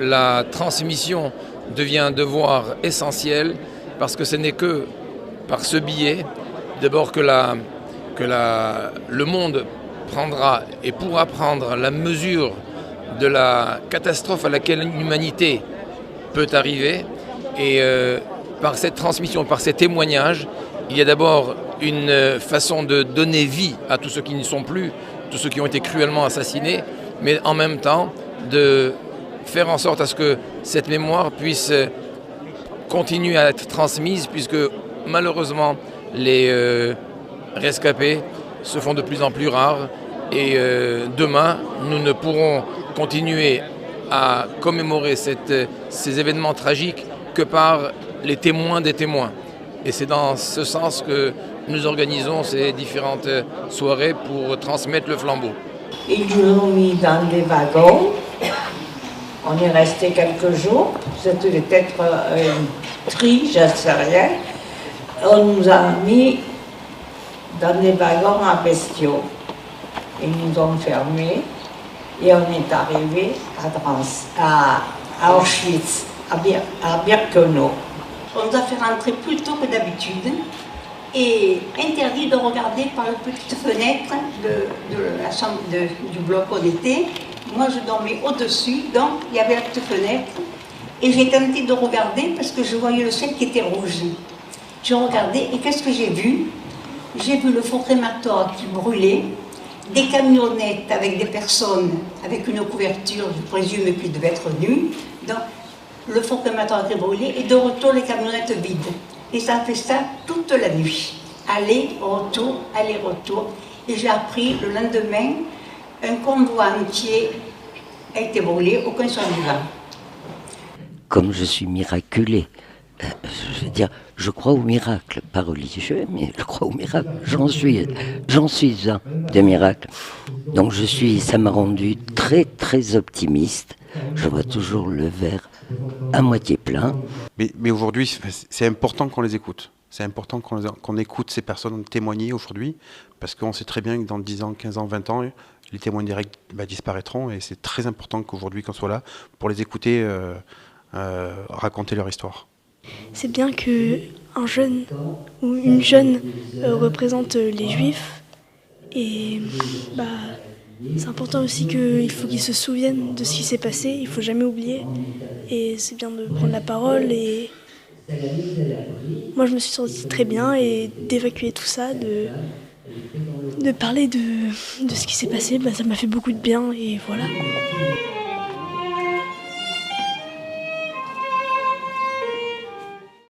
La transmission devient un devoir essentiel parce que ce n'est que par ce biais, d'abord que le monde prendra et pourra prendre la mesure de la catastrophe à laquelle l'humanité peut arriver. Et par cette transmission, par ces témoignages, il y a d'abord une façon de donner vie à tous ceux qui n'y sont plus, tous ceux qui ont été cruellement assassinés, mais en même temps de faire en sorte à ce que cette mémoire puisse continuer à être transmise, puisque malheureusement les rescapés se font de plus en plus rares et demain nous ne pourrons continuer à commémorer ces événements tragiques que par les témoins des témoins. Et c'est dans ce sens que nous organisons ces différentes soirées pour transmettre le flambeau. Ils nous ont mis dans des wagons. On est resté quelques jours. C'était peut-être un tri, je ne sais rien. On nous a mis dans des wagons à bestiaux. Ils nous ont fermés et on est arrivé à Auschwitz, à Birkenau. On nous a fait rentrer plus tôt que d'habitude et interdit de regarder par la petite fenêtre de la chambre du bloc où on était. Moi, je dormais au-dessus, donc il y avait la petite fenêtre. Et j'ai tenté de regarder parce que je voyais le ciel qui était rouge. J'ai regardé et qu'est-ce que j'ai vu? J'ai vu le faux crématoire qui brûlait, des camionnettes avec des personnes avec une couverture, je présume, qui devait être nue. Donc, le faux crématoire qui brûlait et de retour les camionnettes vides. Et ça a fait ça toute la nuit. Aller-retour, aller-retour. Et j'ai appris le lendemain, un convoi entier a été brûlé, aucun survivant. Comme je suis miraculé, je veux dire, je crois au miracle, pas religieux, mais je crois au miracle. J'en suis un des miracles. Donc ça m'a rendu très très optimiste. Je vois toujours le verre à moitié plein. Mais aujourd'hui, c'est important qu'on les écoute. C'est important qu'on écoute ces personnes témoigner aujourd'hui, parce qu'on sait très bien que dans 10 ans, 15 ans, 20 ans, les témoins directs disparaîtront, et c'est très important qu'aujourd'hui qu'on soit là pour les écouter raconter leur histoire. C'est bien qu'un jeune ou une jeune représente les juifs, et c'est important aussi qu'il faut qu'ils se souviennent de ce qui s'est passé, il ne faut jamais oublier, et c'est bien de prendre la parole. Et moi je me suis sentie très bien et d'évacuer tout ça, de parler de ce qui s'est passé, ça m'a fait beaucoup de bien et voilà.